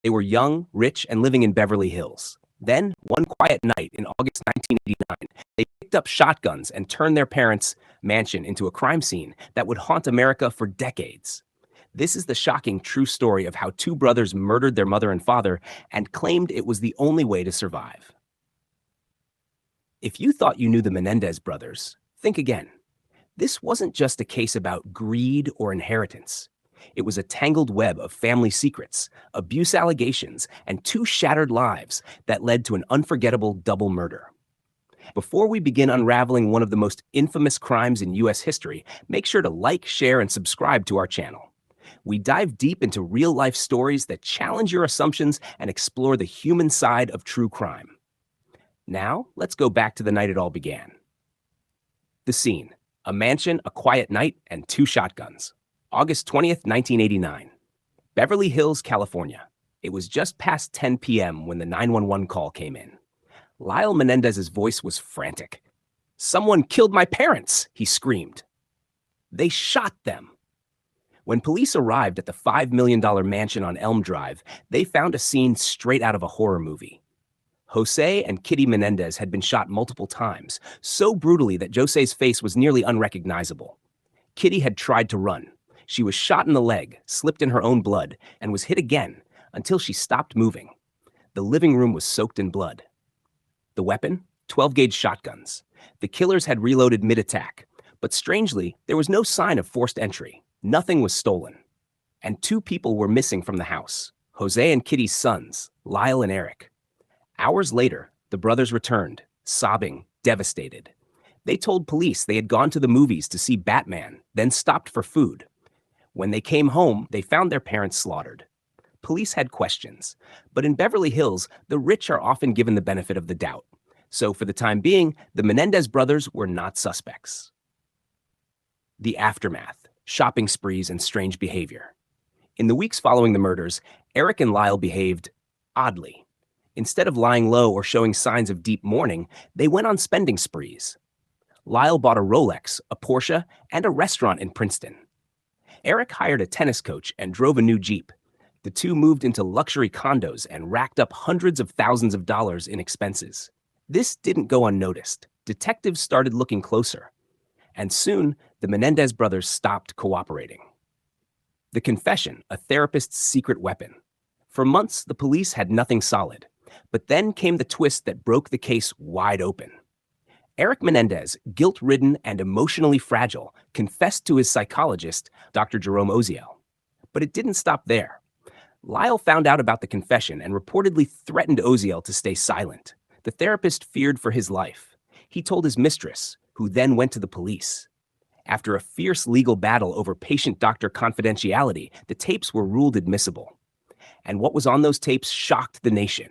They were young, rich, and living in Beverly Hills. Then, one quiet night in August 1989, they picked up shotguns and turned their parents' mansion into a crime scene that would haunt America for decades. This is the shocking true story of how two brothers murdered their mother and father and claimed it was the only way to survive. If you thought you knew the Menendez brothers, think again. This wasn't just a case about greed or inheritance. It was a tangled web of family secrets, abuse allegations, and two shattered lives that led to an unforgettable double murder. Before we begin unraveling one of the most infamous crimes in U.S. history, make sure to like, share, and subscribe to our channel. We dive deep into real-life stories that challenge your assumptions and explore the human side of true crime. Now, let's go back to the night it all began. The scene: a mansion, a quiet night, and two shotguns. August 20th, 1989. Beverly Hills, California. It was just past 10 p.m. when the 911 call came in. Lyle Menendez's voice was frantic. "Someone killed my parents," he screamed. "They shot them." When police arrived at the $5 million mansion on Elm Drive, they found a scene straight out of a horror movie. Jose and Kitty Menendez had been shot multiple times, so brutally that Jose's face was nearly unrecognizable. Kitty had tried to run. She was shot in the leg, slipped in her own blood, and was hit again until she stopped moving. The living room was soaked in blood. The weapon? 12-gauge shotguns. The killers had reloaded mid-attack, but strangely, there was no sign of forced entry. Nothing was stolen. And two people were missing from the house: Jose and Kitty's sons, Lyle and Eric. Hours later, the brothers returned, sobbing, devastated. They told police they had gone to the movies to see Batman, then stopped for food. When they came home, they found their parents slaughtered. Police had questions, but in Beverly Hills, the rich are often given the benefit of the doubt. So for the time being, the Menendez brothers were not suspects. The aftermath: shopping sprees and strange behavior. In the weeks following the murders, Eric and Lyle behaved oddly. Instead of lying low or showing signs of deep mourning, they went on spending sprees. Lyle bought a Rolex, a Porsche, and a restaurant in Princeton. Eric hired a tennis coach and drove a new Jeep. The two moved into luxury condos and racked up hundreds of thousands of dollars in expenses. This didn't go unnoticed. Detectives started looking closer. And soon, the Menendez brothers stopped cooperating. The confession: a therapist's secret weapon. For months, the police had nothing solid. But then came the twist that broke the case wide open. Eric Menendez, guilt-ridden and emotionally fragile, confessed to his psychologist, Dr. Jerome Oziel. But it didn't stop there. Lyle found out about the confession and reportedly threatened Oziel to stay silent. The therapist feared for his life. He told his mistress, who then went to the police. After a fierce legal battle over patient-doctor confidentiality, the tapes were ruled admissible. And what was on those tapes shocked the nation.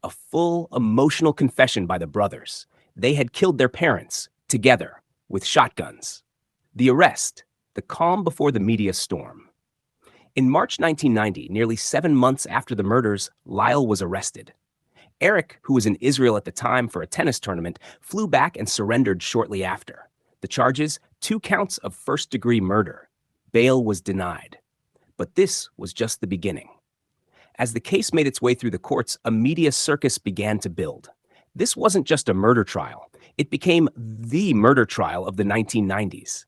A full, emotional confession by the brothers. They had killed their parents, together, with shotguns. The arrest: the calm before the media storm. In March 1990, nearly 7 months after the murders, Lyle was arrested. Eric, who was in Israel at the time for a tennis tournament, flew back and surrendered shortly after. The charges: 2 counts of first-degree murder. Bail was denied. But this was just the beginning. As the case made its way through the courts, a media circus began to build. This wasn't just a murder trial. It became the murder trial of the 1990s.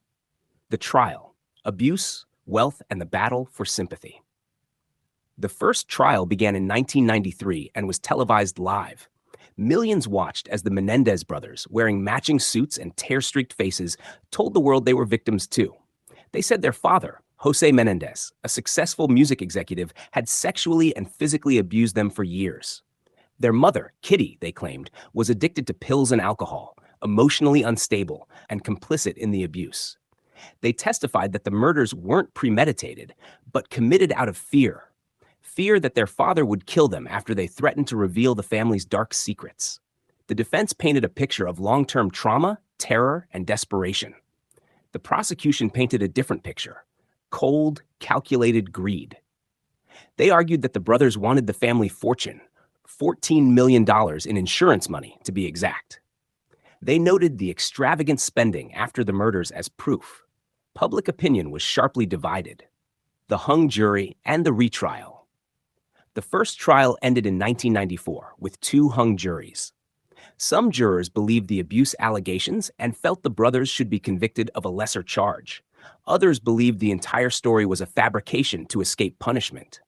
The trial: abuse, wealth, and the battle for sympathy. The first trial began in 1993 and was televised live. Millions watched as the Menendez brothers, wearing matching suits and tear-streaked faces, told the world they were victims too. They said their father, Jose Menendez, a successful music executive, had sexually and physically abused them for years. Their mother, Kitty, they claimed, was addicted to pills and alcohol, emotionally unstable, and complicit in the abuse. They testified that the murders weren't premeditated, but committed out of fear. Fear that their father would kill them after they threatened to reveal the family's dark secrets. The defense painted a picture of long-term trauma, terror, and desperation. The prosecution painted a different picture: cold, calculated greed. They argued that the brothers wanted the family fortune, $14 million in insurance money, to be exact. They noted the extravagant spending after the murders as proof. Public opinion was sharply divided. The hung jury and the retrial. The first trial ended in 1994 with 2 hung juries. Some jurors believed the abuse allegations and felt the brothers should be convicted of a lesser charge. Others believed the entire story was a fabrication to escape punishment.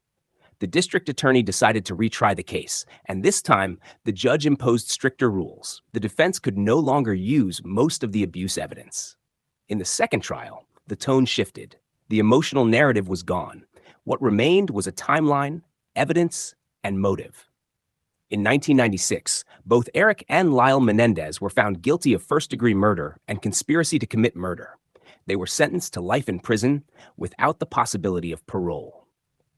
The district attorney decided to retry the case, and this time, the judge imposed stricter rules. The defense could no longer use most of the abuse evidence. In the second trial, the tone shifted. The emotional narrative was gone. What remained was a timeline, evidence, and motive. In 1996, both Eric and Lyle Menendez were found guilty of first-degree murder and conspiracy to commit murder. They were sentenced to life in prison without the possibility of parole.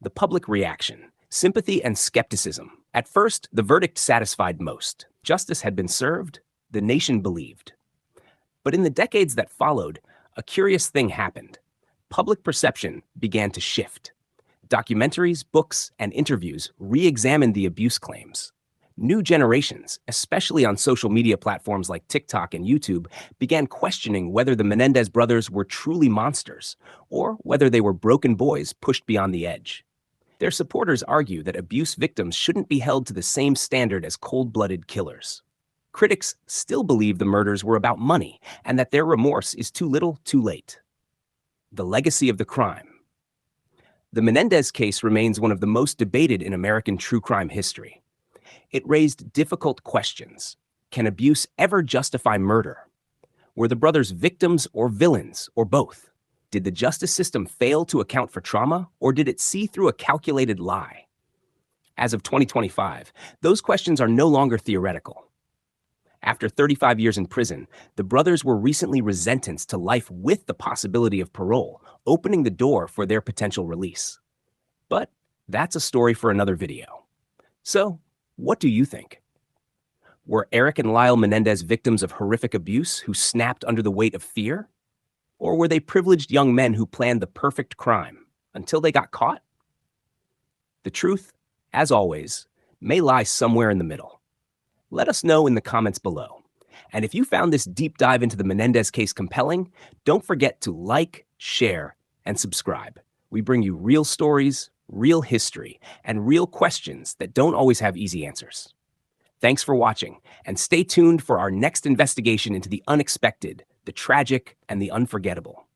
The public reaction, sympathy and skepticism. At first, the verdict satisfied most. Justice had been served, the nation believed. But in the decades that followed, a curious thing happened. Public perception began to shift. Documentaries, books, and interviews re-examined the abuse claims. New generations, especially on social media platforms like TikTok and YouTube, began questioning whether the Menendez brothers were truly monsters or whether they were broken boys pushed beyond the edge. Their supporters argue that abuse victims shouldn't be held to the same standard as cold-blooded killers. Critics still believe the murders were about money and that their remorse is too little, too late. The legacy of the crime. The Menendez case remains one of the most debated in American true crime history. It raised difficult questions. Can abuse ever justify murder? Were the brothers victims or villains, or both? Did the justice system fail to account for trauma, or did it see through a calculated lie? As of 2025, those questions are no longer theoretical. After 35 years in prison, the brothers were recently resentenced to life with the possibility of parole, opening the door for their potential release. But that's a story for another video. So, what do you think? Were Eric and Lyle Menendez victims of horrific abuse who snapped under the weight of fear? Or were they privileged young men who planned the perfect crime until they got caught? The truth, as always, may lie somewhere in the middle. Let us know in the comments below. And if you found this deep dive into the Menendez case compelling, don't forget to like, share, and subscribe. We bring you real stories, real history, and real questions that don't always have easy answers. Thanks for watching, and stay tuned for our next investigation into the unexpected, the tragic, and the unforgettable.